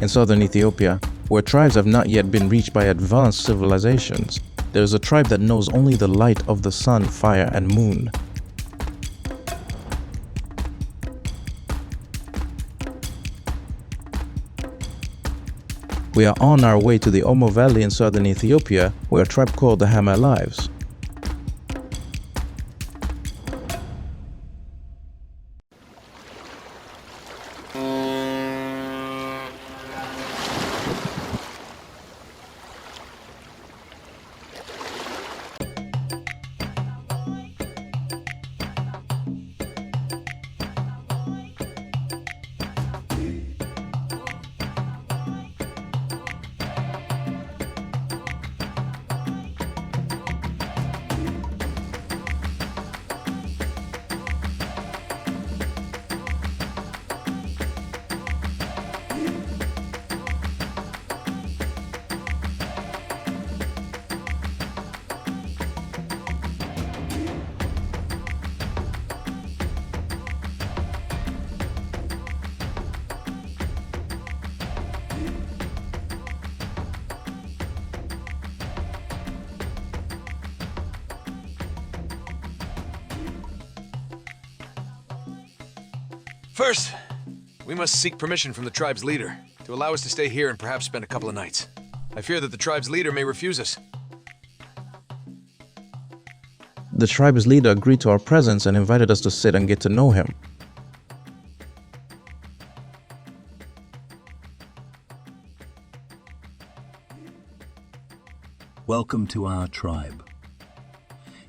In southern Ethiopia, where tribes have not yet been reached by advanced civilizations, there is a tribe that knows only the light of the sun, fire, and moon. We are on our way to the Omo Valley in southern Ethiopia, where a tribe called the Hamar lives. First, we must seek permission from the tribe's leader to allow us to stay here and perhaps spend a couple of nights. I fear that the tribe's leader may refuse us. The tribe's leader agreed to our presence and invited us to sit and get to know him. Welcome to our tribe.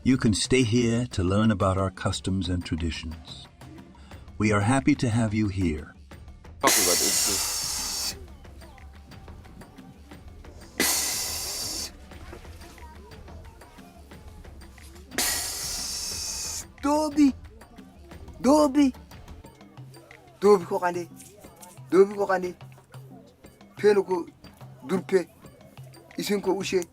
You can stay here to learn about our customs and traditions. We are happy to have you here. Dobi ko kani peno ko durpe isin ko ushe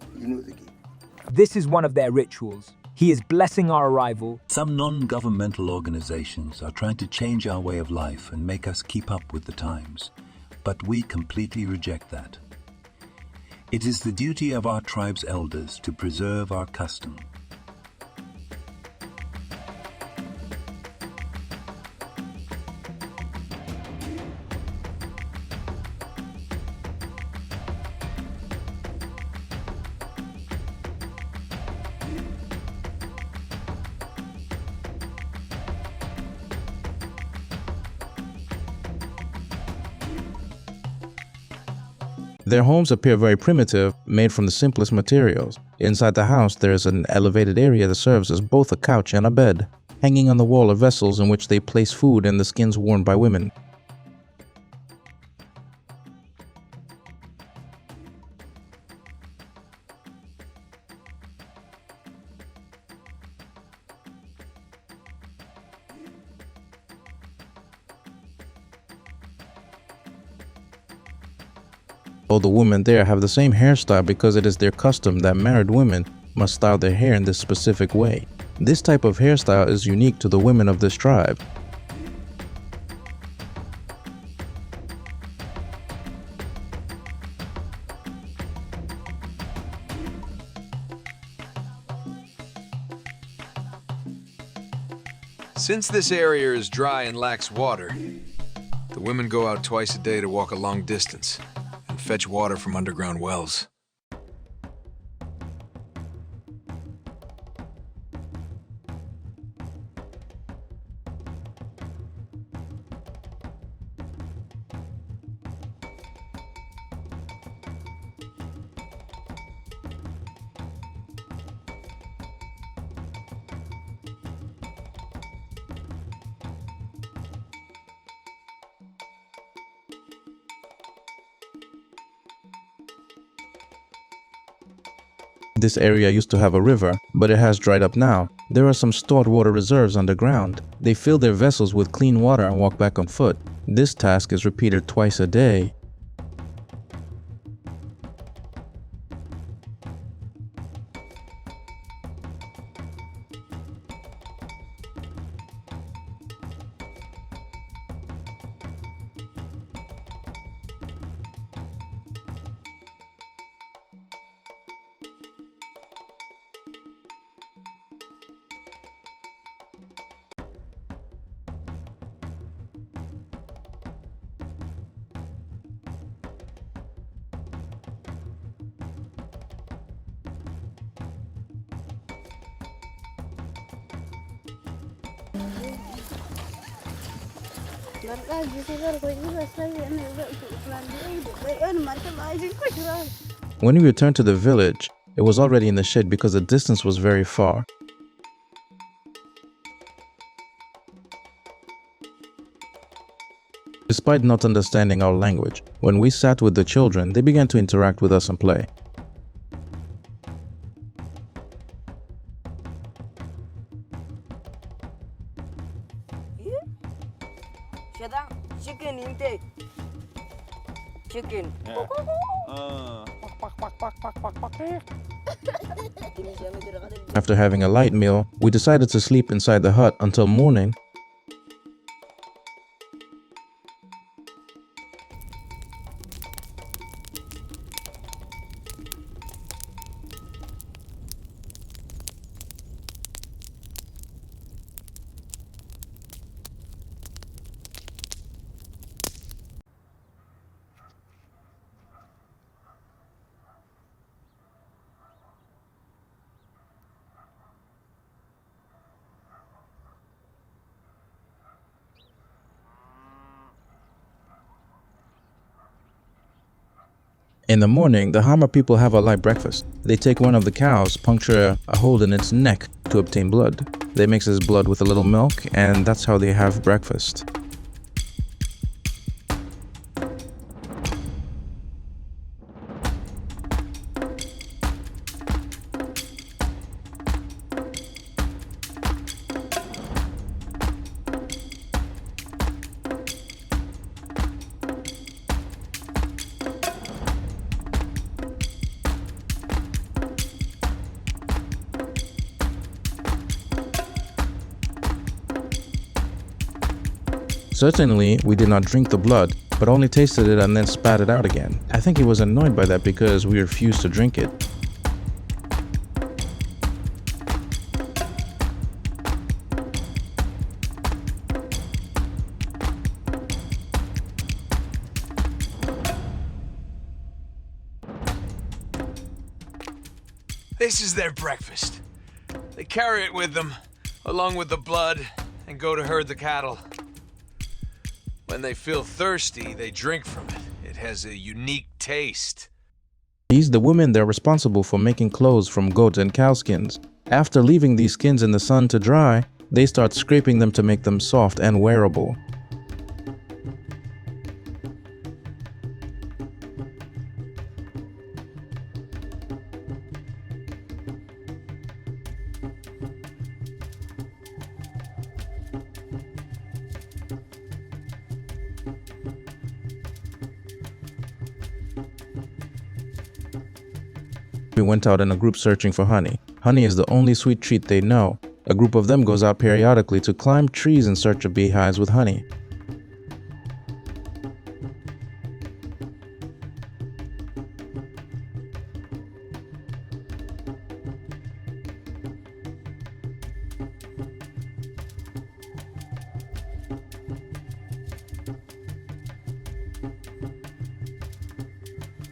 This is one of their rituals. He is blessing our arrival. Some non-governmental organizations are trying to change our way of life and make us keep up with the times, but we completely reject that. It is the duty of our tribe's elders to preserve our custom. Their homes appear very primitive, made from the simplest materials. Inside the house, there is an elevated area that serves as both a couch and a bed. Hanging on the wall are vessels in which they place food and the skins worn by women. All the women there have the same hairstyle because it is their custom that married women must style their hair in this specific way. This type of hairstyle is unique to the women of this tribe. Since this area is dry and lacks water, the women go out twice a day to walk a long distance and fetch water from underground wells. This area used to have a river, but it has dried up now. There are some stored water reserves underground. They fill their vessels with clean water and walk back on foot. This task is repeated twice a day. When we returned to the village, it was already in the shed because the distance was very far. Despite not understanding our language, when we sat with the children, they began to interact with us and play. Chicken intake. Chicken. After having a light meal, we decided to sleep inside the hut until morning. In the morning, the Hamar people have a light breakfast. They take one of the cows, puncture a hole in its neck to obtain blood. They mix this blood with a little milk, and that's how they have breakfast. Certainly, we did not drink the blood, but only tasted it and then spat it out again. I think he was annoyed by that because we refused to drink it. This is their breakfast. They carry it with them, along with the blood, and go to herd the cattle. When they feel thirsty, they drink from it. It has a unique taste. The women, they're responsible for making clothes from goat and cow skins. After leaving these skins in the sun to dry, they start scraping them to make them soft and wearable. We went out in a group searching for honey. Honey is the only sweet treat they know. A group of them goes out periodically to climb trees in search of beehives with honey.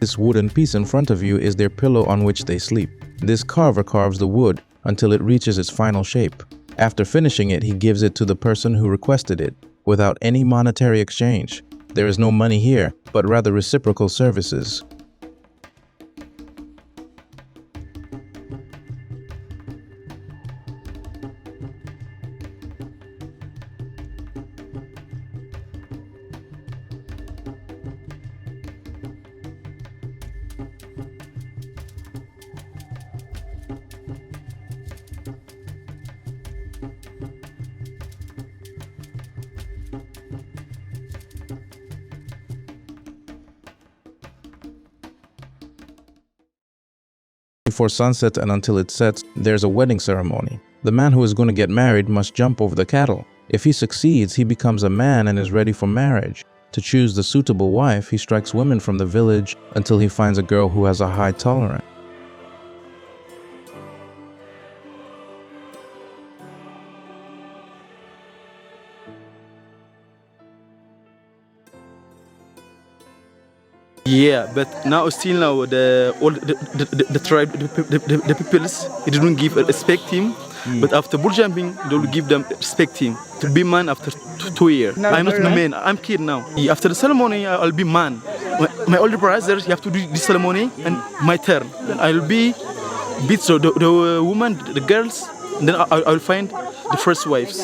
This wooden piece in front of you is their pillow on which they sleep. This carver carves the wood until it reaches its final shape. After finishing it, he gives it to the person who requested it, without any monetary exchange. There is no money here, but rather reciprocal services. Before sunset and until it sets, there's a wedding ceremony. The man who is going to get married must jump over the cattle. If he succeeds, he becomes a man and is ready for marriage. To choose the suitable wife, he strikes women from the village until he finds a girl who has a high tolerance. Yeah, but now still now the tribe, the peoples, they don't give respect him. But after bull jumping, they will give them respect him to to be man after 2 years. I'm not the man. I'm kid now. After the ceremony, I'll be man. My older brothers, you have to do this ceremony, and my turn. I'll be beat so the woman, the girls, and then I'll find the first wives.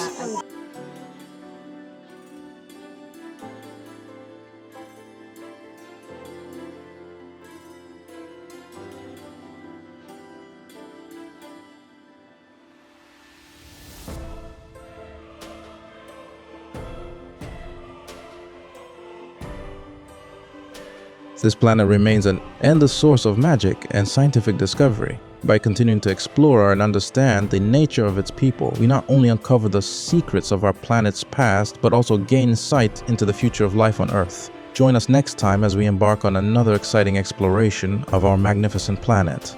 This planet remains an endless source of magic and scientific discovery. By continuing to explore and understand the nature of its people, we not only uncover the secrets of our planet's past, but also gain sight into the future of life on Earth. Join us next time as we embark on another exciting exploration of our magnificent planet.